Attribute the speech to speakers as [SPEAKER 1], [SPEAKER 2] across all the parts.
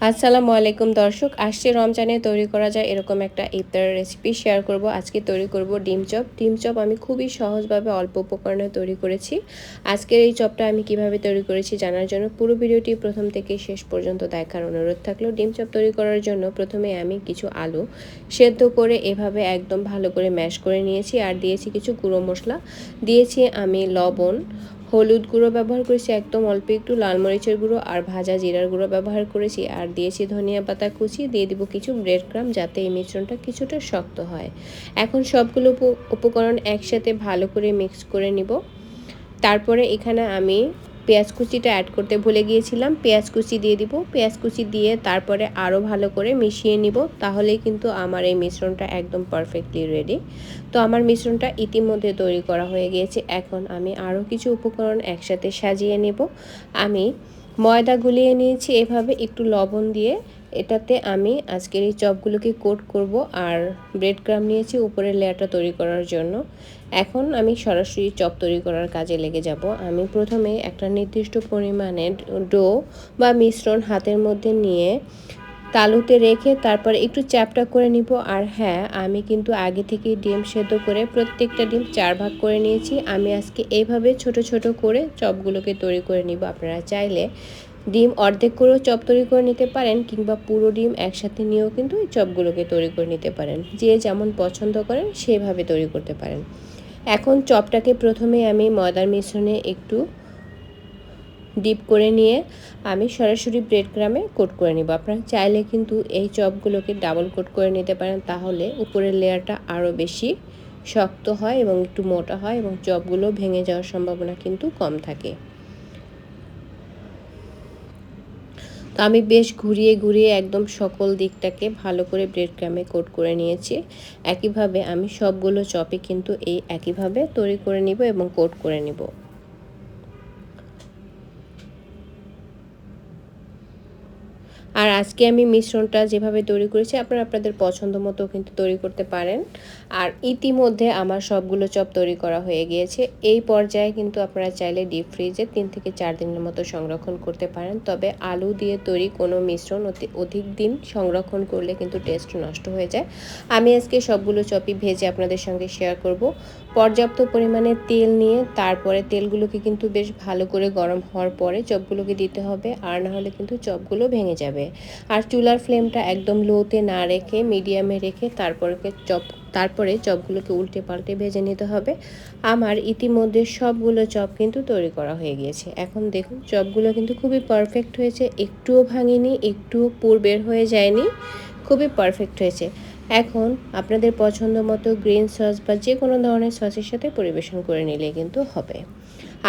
[SPEAKER 1] আসসালামু আলাইকুম দর্শক, আসছে রমজানে তৈরি করা যায় এরকম একটা ইফতারের রেসিপি শেয়ার করব। আজকে তৈরি করব ডিম চপ। ডিম চপ আমি খুবই সহজভাবে অল্প উপকরণে তৈরি করেছি। আজকের এই চপটা আমি কিভাবে তৈরি করেছি জানার জন্য পুরো ভিডিওটি প্রথম থেকে শেষ পর্যন্ত দেখার অনুরোধ থাকলো। ডিম চপ তৈরি করার জন্য প্রথমে আমি কিছু আলু সেদ্ধ করে এভাবে একদম ভালো করে ম্যাশ করে নিয়েছি, আর দিয়েছি কিছু গুঁড়ো মশলা, দিয়েছি আমি লবণ, হলুদ গুঁড়ো ব্যবহার করেছি একদম অল্প একটু, লাল মরিচের গুঁড়ো আর ভাজা জিরার গুঁড়ো ব্যবহার করেছি, আর দিয়েছি ধনিয়া পাতা কুচি, দিয়ে দিব কিছু ব্রেড ক্রাম্ব যাতে এই মিশ্রণটা কিছুটা শক্ত হয়। এখন সবগুলো উপকরণ একসাথে ভালো করে মিক্স করে নিব। তারপরে এখানে আমি পেঁয়াজ কুচিটা অ্যাড করতে ভুলে গিয়েছিলাম, পেঁয়াজ কুচি দিয়ে দিব। পেঁয়াজ কুচি দিয়ে তারপরে আরও ভালো করে মিশিয়ে নিব, তাহলেই কিন্তু আমার এই মিশ্রণটা একদম পারফেক্টলি রেডি। তো আমার মিশ্রণটা ইতিমধ্যে তৈরি করা হয়ে গিয়েছে। এখন আমি আরও কিছু উপকরণ একসাথে সাজিয়ে নেব। আমি ময়দা গুলিয়ে নিয়েছি এভাবে একটু লবণ দিয়ে, এটাতে আমি আজকের এই চপগুলোকে কোট করব, আর ব্রেড ক্রাম্ব নিয়েছি উপরের লেয়ারটা তৈরি করার জন্য। এখন আমি সরাসরি চপ তৈরি করার কাজে লেগে যাব। আমি প্রথমে একটা নির্দিষ্ট পরিমাণের ডো বা মিশ্রণ হাতের মধ্যে নিয়ে তালুতে রেখে তারপর একটু চ্যাপটা করে নিব। আর হ্যাঁ, আমি কিন্তু আগে থেকেই ডিম সেদ্ধ করে প্রত্যেকটা ডিম 4 ভাগ করে নিয়েছি। আমি আজকে এইভাবে ছোট ছোট করে চপগুলোকে তৈরি করে নিব। আপনারা চাইলে ডিম অর্ধেক করেও চপ তৈরি করে নিতে পারেন, কিংবা পুরো ডিম একসাথে নিয়েও কিন্তু এই চপগুলোকে তৈরি করে নিতে পারেন। যে যেমন পছন্দ করেন সেভাবে তৈরি করতে পারেন। এখন চপটাকে প্রথমে আমি ময়দার মিশ্রণে একটু ডিপ করে নিয়ে আমি সরাসরি ব্রেড ক্রামে কোট করে নিব। আপনারা চাইলে কিন্তু এই চপগুলোকে ডাবল কোট করে নিতে পারেন, তাহলে উপরের লেয়ারটা আরও বেশি শক্ত হয় এবং একটু মোটা হয়, এবং চপগুলো ভেঙে যাওয়ার সম্ভাবনা কিন্তু কম থাকে। তো আমি বেশ ঘুরিয়ে ঘুরিয়ে একদম সকল দিকটাকে ভালো করে ব্রেড ক্রামে কোট করে নিয়েছি। একইভাবে আমি সবগুলো চপে কিন্তু এই একইভাবে তৈরি করে নিব এবং কোট করে নিব। আর আজকে আমি মিশ্রণটা যেভাবে তৈরি করেছি আপনারা আপনাদের পছন্দ মতো কিন্তু তৈরি করতে পারেন। আর ইতিমধ্যে আমার সবগুলো চপ তৈরি করা হয়ে গিয়েছে। এই পর্যায়ে কিন্তু আপনারা চাইলে ডিপ ফ্রিজে 3 থেকে 4 দিনের মতো সংরক্ষণ করতে পারেন। তবে আলু দিয়ে তৈরি কোনো মিশ্রণ অধিক দিন সংরক্ষণ করলে কিন্তু টেস্ট নষ্ট হয়ে যায়। আমি আজকে সবগুলো চপই ভেজে আপনাদের সঙ্গে শেয়ার করব। পর্যাপ্ত পরিমাণে তেল নিয়ে তারপরে তেলগুলোকে কিন্তু বেশ ভালো করে গরম হওয়ার পরে চপগুলোকে দিতে হবে, আর না হলে কিন্তু চপগুলো ভেঙে যাবে। আর চুলার ফ্লেমটা একদম লোতে না রেখে মিডিয়ামে রেখে তারপরে চপগুলোকে উল্টে পাল্টে ভেজে নিতে হবে। আমার ইতিমধ্যে সবগুলো চপ কিন্তু তৈরি করা হয়ে গিয়েছে। এখন দেখুন চপগুলো কিন্তু খুবই পারফেক্ট হয়েছে, একটুও ভাঙেনি, একটুও পুর বের হয়ে যায়নি, খুবই পারফেক্ট হয়েছে। এখন আপনাদের পছন্দ মতো গ্রিন সস বা যে কোনো ধরনের সসের সাথে পরিবেশন করে নিলে কিন্তু হবে।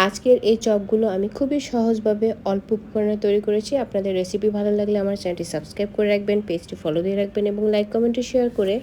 [SPEAKER 1] আজকের এই চপগুলো আমি খুবই সহজভাবে অল্প উপকরণে তৈরি করেছি। আপনাদের রেসিপি ভালো লাগলে আমার চ্যানেলটি সাবস্ক্রাইব করে রাখবেন, পেজটি ফলো দিয়ে রাখবেন এবং লাইক কমেন্টে শেয়ার করে